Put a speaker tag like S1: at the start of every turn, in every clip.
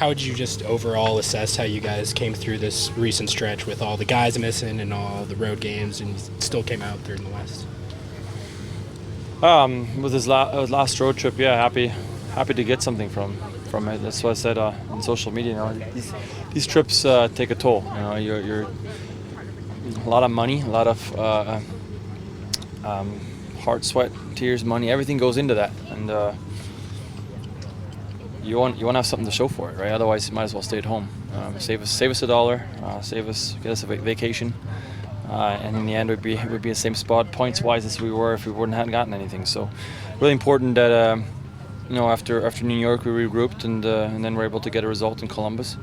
S1: how would you just overall assess how you guys came through this recent stretch with all the guys missing and all the road games, and you still came out third in the West?
S2: With his last road trip, yeah, happy to get something from it. That's what I said on social media. You know, these trips take a toll. You know, you're a lot of money, a lot of heart, sweat, tears, money. Everything goes into that, and you want to have something to show for it, right? Otherwise, you might as well stay at home. Save us $1, get us a vacation. And in the end, we'd be in the same spot points-wise as we were if we hadn't gotten anything. So, really important that after New York we regrouped and then we're able to get a result in Columbus,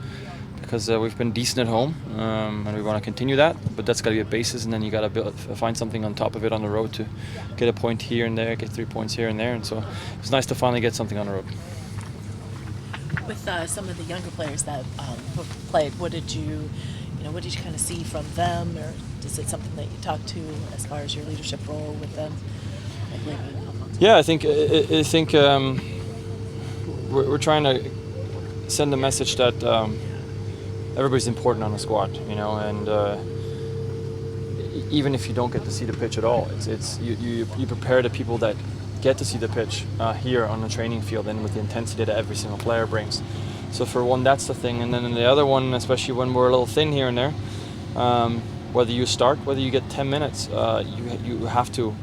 S2: because we've been decent at home and we want to continue that. But that's got to be a basis, and then you got to find something on top of it on the road to get a point here and there, get 3 points here and there. And so it's nice to finally get something on the road.
S3: With some of the younger players that have played, what did you kind of see from them, or is it something that you talk to as far as your leadership role with them?
S2: Yeah, I think we're trying to send a message that everybody's important on the squad, you know, and even if you don't get to see the pitch at all, you prepare the people that get to see the pitch here on the training field and with the intensity that every single player brings. So for one, that's the thing, and then the other one, especially when we're a little thin here and there, whether you start, whether you get 10 minutes, you have to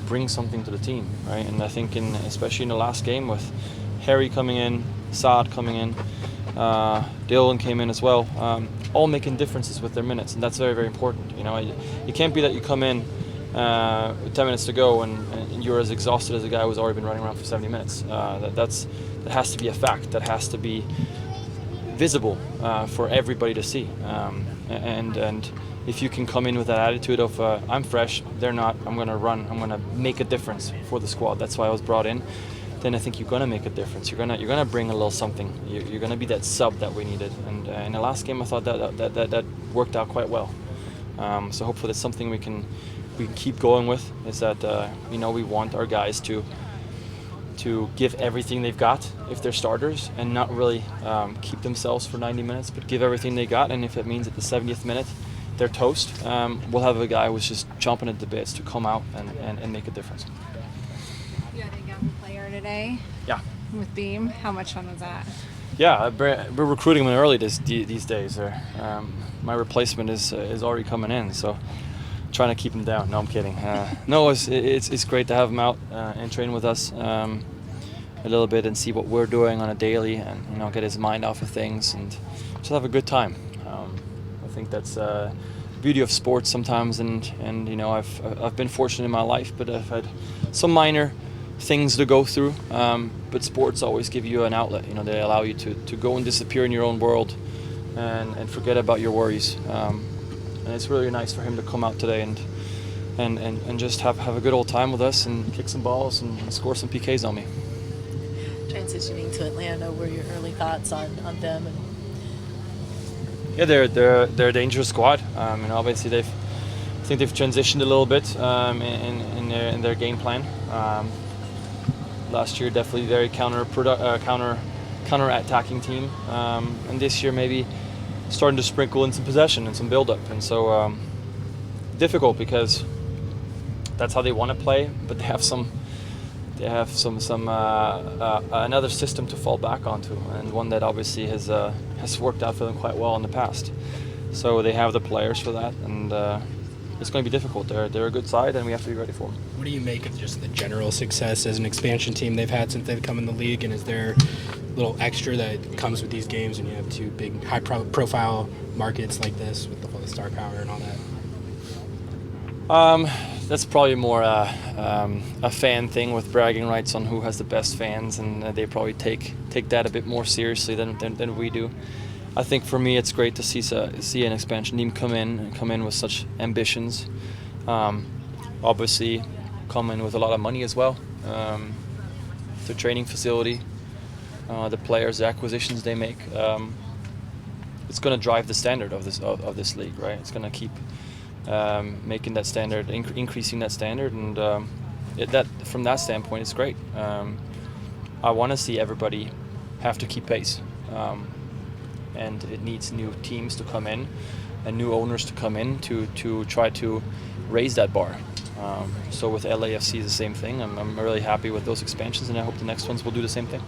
S2: bring something to the team, right? And I think especially in the last game with Harry coming in, Saad coming in, Dylan came in as well, all making differences with their minutes, and that's very, very important. You know, it can't be that you come in with 10 minutes to go and you're as exhausted as a guy who's already been running around for 70 minutes. That has to be a fact. That has to be visible for everybody to see. And if you can come in with that attitude of I'm fresh, they're not, I'm going to run, I'm going to make a difference for the squad. That's why I was brought in. Then I think you're going to make a difference. You're going to bring a little something. You're going to be that sub that we needed. And in the last game, I thought that worked out quite well. So hopefully that's something we can keep going with. Is that we want our guys to give everything they've got if they're starters, and not really keep themselves for 90 minutes, but give everything they got. And if it means at the 70th minute they're toast, we'll have a guy who's just chomping at the bits to come out and make a difference.
S4: You had a young player today.
S2: Yeah.
S4: With Bheem. How much fun was that?
S2: Yeah, we're recruiting them early these days. My replacement is already coming in, so trying to keep him down. No, I'm kidding. No, it's great to have him out and train with us a little bit and see what we're doing on a daily, and get his mind off of things and just have a good time. I think that's the beauty of sports sometimes, and I've been fortunate in my life, but I've had some minor things to go through. But sports always give you an outlet. They allow you to go and disappear in your own world and forget about your worries. And it's really nice for him to come out today and just have a good old time with us and kick some balls and score some PKs on me.
S3: Transitioning to Atlanta, what were your early thoughts on them?
S2: Yeah, they're a dangerous squad. And obviously I think they've transitioned a little bit in their game plan. Last year, definitely very counter-attacking team, and this year maybe starting to sprinkle in some possession and some build-up, and so difficult because that's how they want to play, but they have another system to fall back onto, and one that obviously has worked out for them quite well in the past. So they have the players for that, and it's going to be difficult. They're a good side, and we have to be ready for them.
S1: What do you make of just the general success as an expansion team they've had since they've come in the league, and is there a little extra that comes with these games when you have two big high-profile markets like this with all the star power and all that?
S2: That's probably more a fan thing with bragging rights on who has the best fans, and they probably take that a bit more seriously than we do. I think for me it's great to see an expansion team come in with such ambitions. Obviously come in with a lot of money as well. The training facility, the players, the acquisitions they make. It's going to drive the standard of this league, right? It's going to keep making that standard, increasing that standard, and that from that standpoint, it's great. I want to see everybody have to keep pace. and it needs new teams to come in and new owners to come in to try to raise that bar. So with LAFC, the same thing. I'm really happy with those expansions, and I hope the next ones will do the same thing.